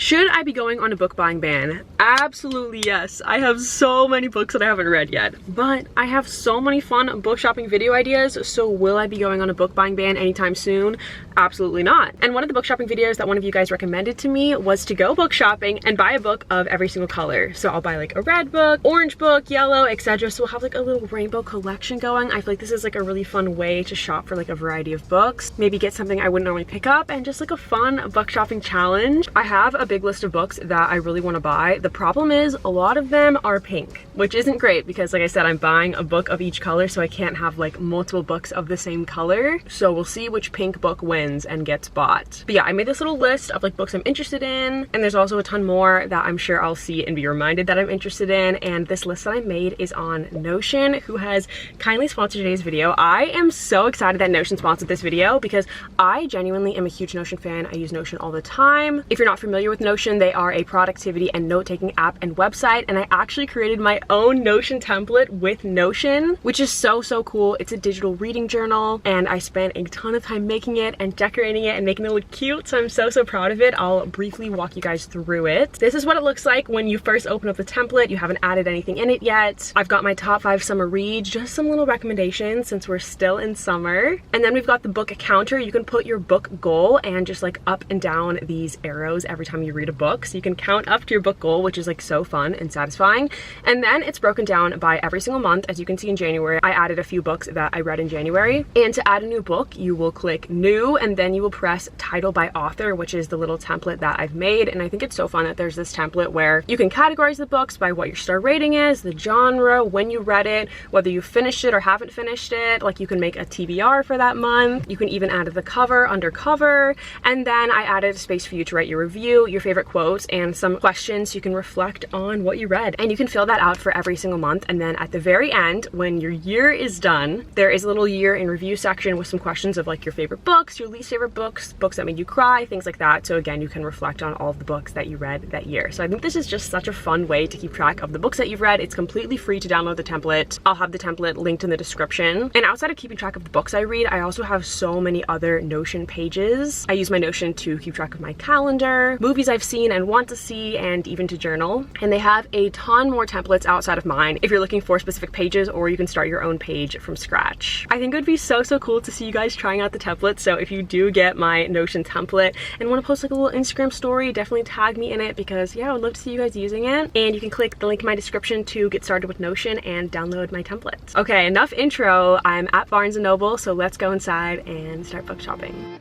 Should I be going on a book buying ban? Absolutely yes. I have so many books that I haven't read yet, but I have so many fun book shopping video ideas, so will I be going on a book buying ban anytime soon? Absolutely not. And one of the book shopping videos that one of you guys recommended to me was to go book shopping and buy a book of every single color. So I'll buy like a red book, orange book, yellow, etc. So we'll have like a little rainbow collection going. I feel like this is like a really fun way to shop for like a variety of books. Maybe get something I wouldn't normally pick up and just like a fun book shopping challenge. I have a big list of books that I really want to buy. The problem is a lot of them are pink, which isn't great because like I said, I'm buying a book of each color, so I can't have like multiple books of the same color. So we'll see which pink book wins and gets bought. But yeah, I made this little list of like books I'm interested in, and there's also a ton more that I'm sure I'll see and be reminded that I'm interested in. And this list that I made is on Notion, who has kindly sponsored today's video. I am so excited that Notion sponsored this video because I genuinely am a huge Notion fan. I use Notion all the time. If you're not familiar with Notion, they are a productivity and note-taking app and website, and I actually created my own Notion template with Notion, which is so cool. It's a digital reading journal, and I spent a ton of time making it and decorating it and making it look cute, so I'm so proud of it. I'll briefly walk you guys through it. This is what it looks like when you first open up the template. You haven't added anything in it yet. I've got my top 5 summer reads, just some little recommendations since we're still in summer. And then we've got the book counter. You can put your book goal and just like up and down these arrows every time you read a book, so you can count up to your book goal, which is like so fun and satisfying. And then it's broken down by every single month. As you can see, in January I added a few books that I read in January, and to add a new book you will click new and then you will press title by author, which is the little template that I've made. And I think it's so fun that there's this template where you can categorize the books by what your star rating is, the genre, when you read it, whether you finished it or haven't finished it. Like you can make a TBR for that month. You can even add the cover under cover, and then I added a space for you to write your review, your favorite quotes, and some questions so you can reflect on what you read. And you can fill that out for every single month. And then at the very end, when your year is done, there is a little year in review section with some questions of like your favorite books, your least favorite books, books that made you cry, things like that. So again, you can reflect on all of the books that you read that year. So I think this is just such a fun way to keep track of the books that you've read. It's completely free to download the template. I'll have the template linked in the description. And outside of keeping track of the books I read, I also have so many other Notion pages. I use my Notion to keep track of my calendar, movies I've seen and want to see, and even to journal. And they have a ton more templates outside of mine if you're looking for specific pages, or you can start your own page from scratch. I think it would be so cool to see you guys trying out the template. So if you do get my Notion template and want to post like a little Instagram story, definitely tag me in it because yeah, I would love to see you guys using it. And you can click the link in my description to get started with Notion and download my templates. Okay, enough intro. I'm at Barnes & Noble, so let's go inside and start book shopping.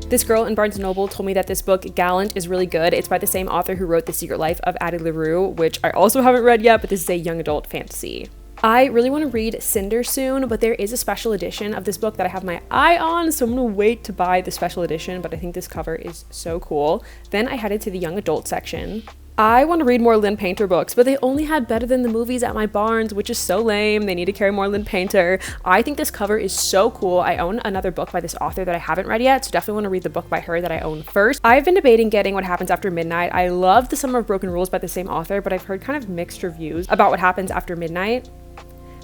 This girl in Barnes & Noble told me that this book, Gallant, is really good. It's by the same author who wrote The Secret Life of Addie LaRue, which I also haven't read yet, but this is a young adult fantasy. I really want to read Cinder soon, but there is a special edition of this book that I have my eye on, so I'm going to wait to buy the special edition, but I think this cover is so cool. Then I headed to the young adult section. I want to read more Lynn Painter books, but they only had Better Than the Movies at my Barnes, which is so lame. They need to carry more Lynn Painter. I think this cover is so cool. I own another book by this author that I haven't read yet, so definitely want to read the book by her that I own first. I've been debating getting What Happens After Midnight. I love The Summer of Broken Rules by the same author, but I've heard kind of mixed reviews about what happens after midnight.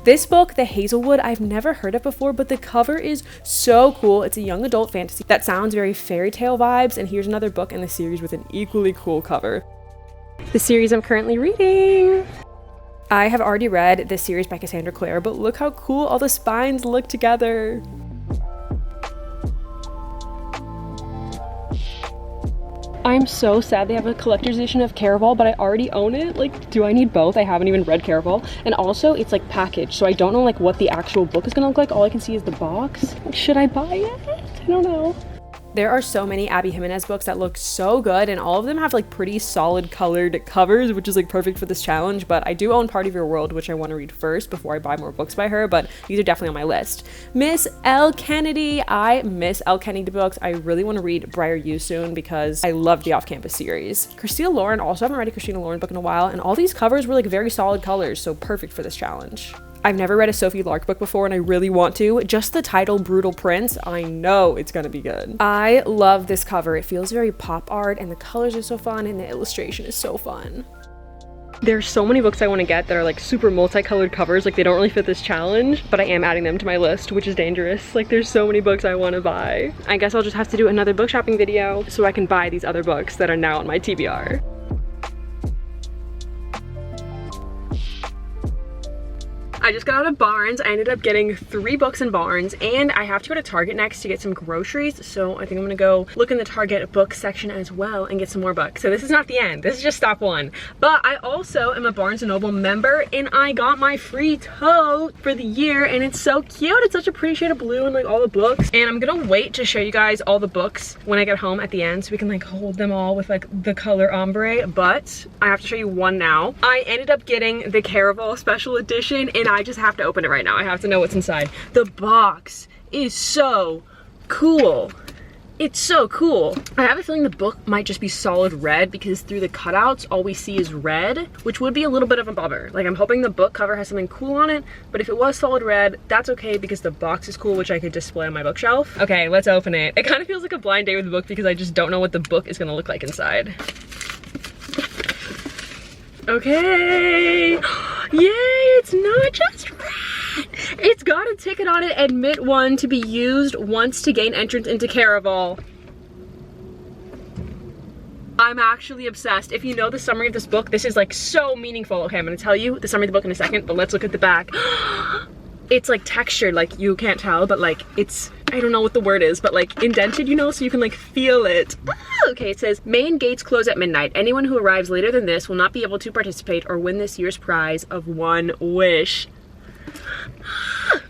This book, The Hazelwood, I've never heard of before, but the cover is so cool. It's a young adult fantasy that sounds very fairy tale vibes, and here's another book in the series with an equally cool cover. The series I'm currently reading. I have already read this series by Cassandra Clare, but look how cool all the spines look together. I'm so sad they have a collector's edition of Caraval, but I already own it. Like, do I need both? I haven't even read Caraval. And also, it's like packaged, so I don't know like what the actual book is gonna look like. All I can see is the box. Should I buy it? I don't know. There are so many Abby Jimenez books that look so good, and all of them have like pretty solid colored covers, which is like perfect for this challenge. But I do own Part of Your World, which I want to read first before I buy more books by her, but these are definitely on my list. Miss L. Kennedy. I miss L. Kennedy books. I really want to read Briar U soon because I love the Off-Campus series. Christina Lauren, also haven't read a Christina Lauren book in a while, and all these covers were like very solid colors, so perfect for this challenge. I've never read a Sophie Lark book before and I really want to. Just the title, Brutal Prince, I know it's gonna be good. I love this cover. It feels very pop art and the colors are so fun and the illustration is so fun. There's so many books I want to get that are like super multicolored covers, like they don't really fit this challenge, but I am adding them to my list, which is dangerous. Like there's so many books I want to buy. I guess I'll just have to do another book shopping video so I can buy these other books that are now on my TBR. I just got out of Barnes. I ended up getting 3 books in Barnes, and I have to go to Target next to get some groceries, so I think I'm gonna go look in the Target book section as well and get some more books. So this is not the end, this is just stop 1. But I also am a Barnes & Noble member, and I got my free tote for the year, and it's so cute. It's such a pretty shade of blue and like all the books. And I'm gonna wait to show you guys all the books when I get home at the end so we can like hold them all with like the color ombre, but I have to show you one now. I ended up getting the Caraval special edition, and I just have to open it right now. I have to know what's inside. The box is so cool. It's so cool. I have a feeling the book might just be solid red because through the cutouts, all we see is red, which would be a little bit of a bummer. Like I'm hoping the book cover has something cool on it, but if it was solid red, that's okay because the box is cool, which I could display on my bookshelf. Okay, let's open it. It kind of feels like a blind date with the book because I just don't know what the book is gonna look like inside. Okay, yay, it's not just red. It's got a ticket on it, admit 1 to be used once to gain entrance into Caraval. I'm actually obsessed. If you know the summary of this book, this is like so meaningful. Okay, I'm gonna tell you the summary of the book in a second, but let's look at the back. It's like textured, like you can't tell, but like it's, I don't know what the word is, but like indented, you know, so you can like feel it. Okay, it says, main gates close at midnight. Anyone who arrives later than this will not be able to participate or win this year's prize of 1 wish.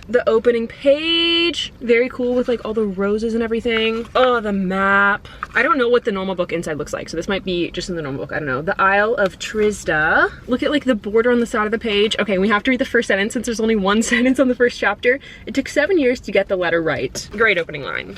The opening page, very cool with like all the roses and everything. Oh, the map. I don't know what the normal book inside looks like, so this might be just in the normal book, I don't know. The Isle of Trisda. Look at like the border on the side of the page. Okay, we have to read the first sentence since there's only 1 sentence on the first chapter. It took 7 years to get the letter right. Great opening line.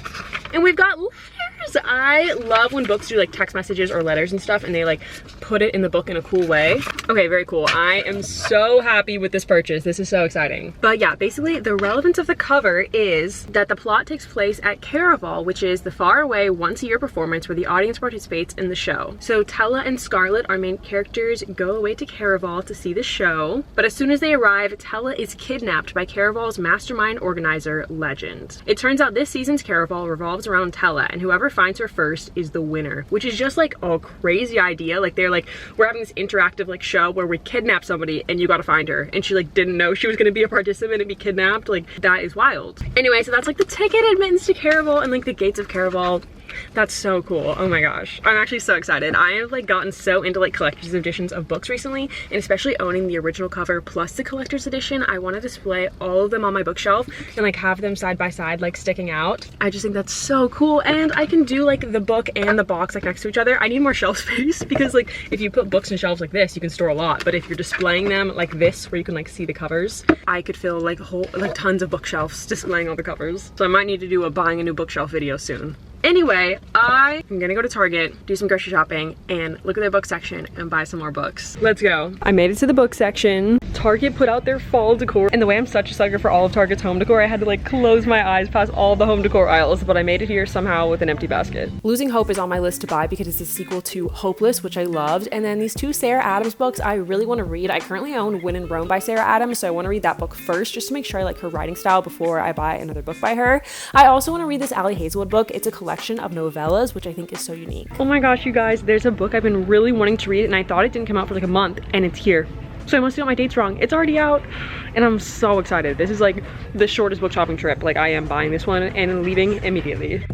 And we've got letters. I love when books do like text messages or letters and stuff and they like put it in the book in a cool way. Okay, very cool. I am so happy with this purchase. This is so exciting. But yeah, basically the relevance of the cover is that the plot takes place at Caraval, which is the faraway once-a-year performance where the audience participates in the show. So Tella and Scarlett, our main characters, go away to Caraval to see the show. But as soon as they arrive, Tella is kidnapped by Caraval's mastermind organizer, Legend. It turns out this season's Caraval revolves around Tella, and whoever finds her first is the winner, which is just like a crazy idea. Like they're like, we're having this interactive like show where we kidnap somebody and you gotta find her, and she like didn't know she was gonna be a participant and be kidnapped. Like that is wild. Anyway, so that's like the ticket admittance to Caraval and like the gates of Caraval. That's so cool. Oh my gosh, I'm actually so excited. I have like gotten so into like collector's editions of books recently, and especially owning the original cover plus the collector's edition. I want to display all of them on my bookshelf and like have them side by side like sticking out. I just think that's so cool, and I can do like the book and the box like next to each other. I need more shelf space because like if you put books in shelves like this, you can store a lot, but if you're displaying them like this where you can like see the covers, I could fill like tons of bookshelves displaying all the covers. So I might need to do a buying a new bookshelf video soon. Anyway, I am gonna go to Target, do some grocery shopping, and look at their book section and buy some more books. Let's go. I made it to the book section. Target put out their fall decor, and the way I'm such a sucker for all of Target's home decor, I had to like close my eyes past all the home decor aisles, but I made it here somehow with an empty basket. Losing Hope is on my list to buy because it's a sequel to Hopeless, which I loved, and then these 2 Sarah Adams books I really want to read. I currently own When in Rome by Sarah Adams, so I want to read that book first just to make sure I like her writing style before I buy another book by her. I also want to read this Ali Hazelwood book. It's a collection of novellas, which I think is so unique. Oh my gosh, you guys, there's a book I've been really wanting to read, and I thought it didn't come out for like a month, and it's here. So I must have got my dates wrong. It's already out, and I'm so excited. This is like the shortest book shopping trip. Like I am buying this one and leaving immediately.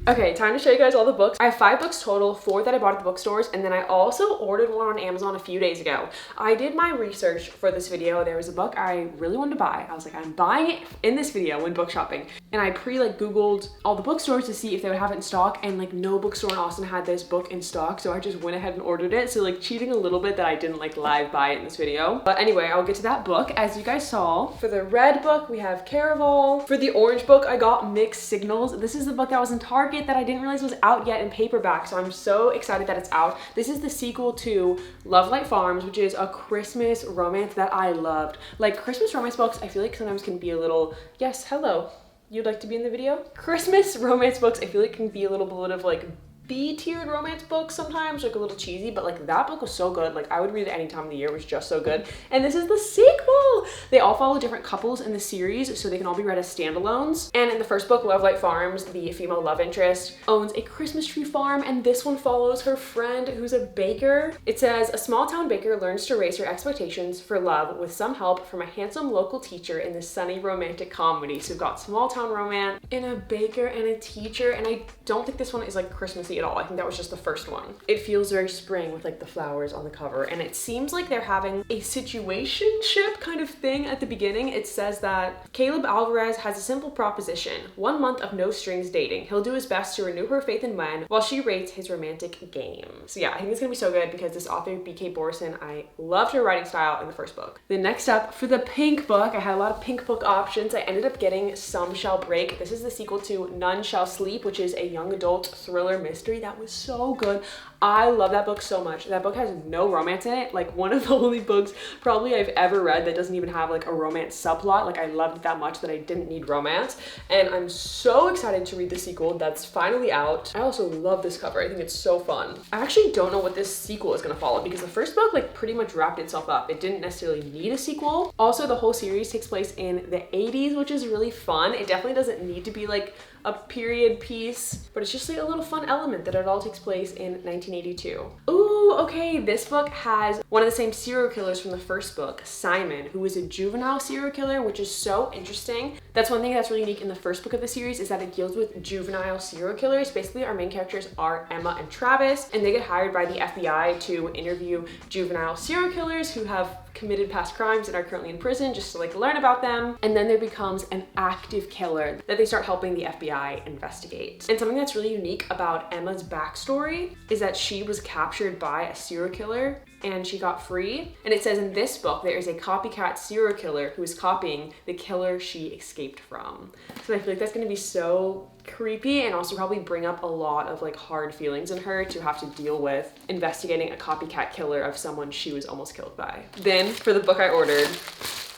Okay, time to show you guys all the books. I have 5 books total, 4 that I bought at the bookstores, and then I also ordered one on Amazon a few days ago. I did my research for this video. There was a book I really wanted to buy. I was like, I'm buying it in this video when book shopping. And I Googled all the bookstores to see if they would have it in stock, and like no bookstore in Austin had this book in stock, so I just went ahead and ordered it. So like cheating a little bit that I didn't like live buy it in this video. But anyway, I'll get to that book. As you guys saw, for the red book, we have Caraval. For the orange book, I got Mixed Signals. This is the book that was in Target that I didn't realize was out yet in paperback, so I'm so excited that it's out. This is the sequel to Love Light Farms, which is a Christmas romance that I loved. Like Christmas romance books, I feel like sometimes can be a little, yes, hello, you'd like to be in the video? Christmas romance books, I feel like can be a little bit of like B-tiered romance books sometimes, like a little cheesy, but like that book was so good. Like I would read it any time of the year. It was just so good. And this is the sequel. They all follow different couples in the series, so they can all be read as standalones. And in the first book, Love Light Farms, the female love interest owns a Christmas tree farm, and this one follows her friend who's a baker. It says, a small town baker learns to raise her expectations for love with some help from a handsome local teacher in this sunny romantic comedy. So we've got small town romance and a baker and a teacher, and I don't think this one is like Christmassy at all. I think that was just the first one. It feels very spring with like the flowers on the cover, and it seems like they're having a situationship kind of thing at the beginning. It says that Caleb Alvarez has a simple proposition: 1 month of no strings dating. He'll do his best to renew her faith in men while she rates his romantic game. So yeah, I think it's gonna be so good because this author, BK Borson, I loved her writing style in the first book. The next up for the pink book, I had a lot of pink book options. I ended up getting Some Shall Break. This is the sequel to None Shall Sleep, which is a young adult thriller mystery that was so good. I love that book so much. That book has no romance in it. Like one of the only books probably I've ever read that doesn't even have like a romance subplot. Like I loved it that much that I didn't need romance. And I'm so excited to read the sequel that's finally out. I also love this cover. I think it's so fun. I actually don't know what this sequel is gonna follow because the first book like pretty much wrapped itself up. It didn't necessarily need a sequel. Also, the whole series takes place in the 80s, which is really fun. It definitely doesn't need to be like a period piece, but it's just like a little fun element that it all takes place in 1982. Ooh, okay, this book has one of the same serial killers from the first book, Simon, who is a juvenile serial killer, which is so interesting. That's one thing that's really unique in the first book of the series is that it deals with juvenile serial killers. Basically, our main characters are Emma and Travis, and they get hired by the FBI to interview juvenile serial killers who have committed past crimes and are currently in prison just to like learn about them. And then there becomes an active killer that they start helping the FBI investigate. And something that's really unique about Emma's backstory is that she was captured by a serial killer and she got free. And it says in this book, there is a copycat serial killer who is copying the killer she escaped from. So I feel like that's gonna be so creepy and also probably bring up a lot of like hard feelings in her to have to deal with investigating a copycat killer of someone she was almost killed by. Then for the book I ordered,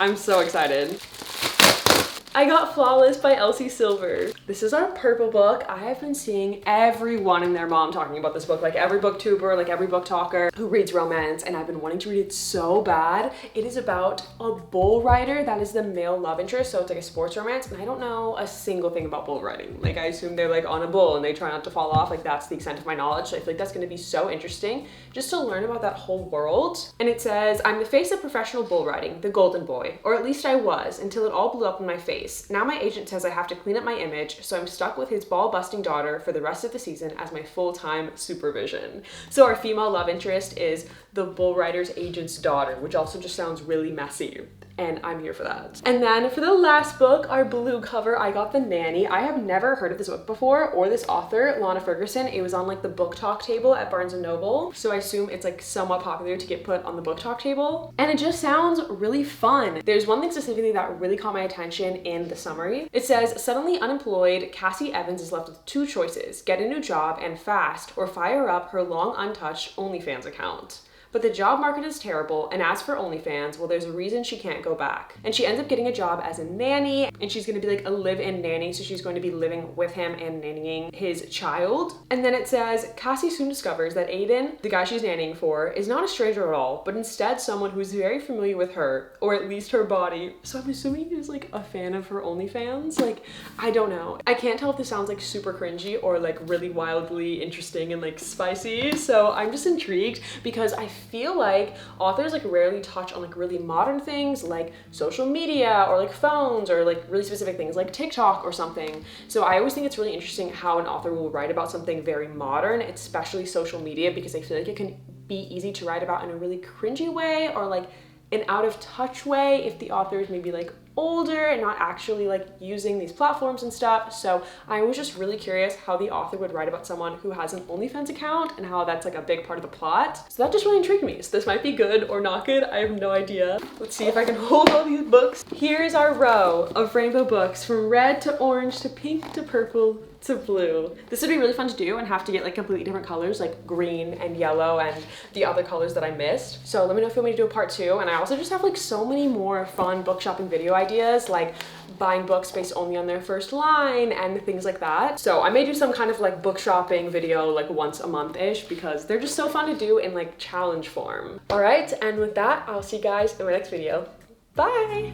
I'm so excited. I got Flawless by Elsie Silver. This is our purple book. I have been seeing everyone and their mom talking about this book, like every booktuber, like every book talker who reads romance, and I've been wanting to read it so bad. It is about a bull rider that is the male love interest, so it's like a sports romance, and I don't know a single thing about bull riding. Like I assume they're like on a bull and they try not to fall off, like that's the extent of my knowledge, so I feel like that's gonna be so interesting just to learn about that whole world. And it says, I'm the face of professional bull riding, the golden boy, or at least I was, until it all blew up in my face. Now my agent says I have to clean up my image, so I'm stuck with his ball-busting daughter for the rest of the season as my full-time supervision. So our female love interest is the bull rider's agent's daughter, which also just sounds really messy. And I'm here for that. And then for the last book, our blue cover, I got The Nanny. I have never heard of this book before or this author, Lana Ferguson. It was on like the book talk table at Barnes & Noble. So I assume it's like somewhat popular to get put on the book talk table. And it just sounds really fun. There's one thing specifically that really caught my attention in the summary. It says, suddenly unemployed, Cassie Evans is left with two choices: get a new job and fast, or fire up her long untouched OnlyFans account. But the job market is terrible, and as for OnlyFans, well, there's a reason she can't go back. And she ends up getting a job as a nanny, and she's gonna be like a live-in nanny, so she's going to be living with him and nannying his child. And then it says, Cassie soon discovers that Aiden, the guy she's nannying for, is not a stranger at all, but instead someone who's very familiar with her, or at least her body. So I'm assuming he's like a fan of her OnlyFans. Like, I don't know. I can't tell if this sounds like super cringy or like really wildly interesting and like spicy. So I'm just intrigued because I feel like authors like rarely touch on like really modern things like social media or like phones or like really specific things like TikTok or something. So I always think it's really interesting how an author will write about something very modern, especially social media, because I feel like it can be easy to write about in a really cringy way or like an out of touch way if the author is maybe like older and not actually like using these platforms and stuff. So I was just really curious how the author would write about someone who has an OnlyFans account and how that's like a big part of the plot. So that just really intrigued me. So this might be good or not good. I have no idea. Let's see if I can hold all these books. Here's our row of rainbow books from red to orange to pink to purple to blue. This would be really fun to do and have to get like completely different colors like green and yellow and the other colors that I missed. So let me know if you want me to do a part 2. And I also just have like so many more fun book shopping video ideas, like buying books based only on their first line and things like that. So I may do some kind of like book shopping video like once a month-ish because they're just so fun to do in like challenge form. All right, and with that, I'll see you guys in my next video. Bye!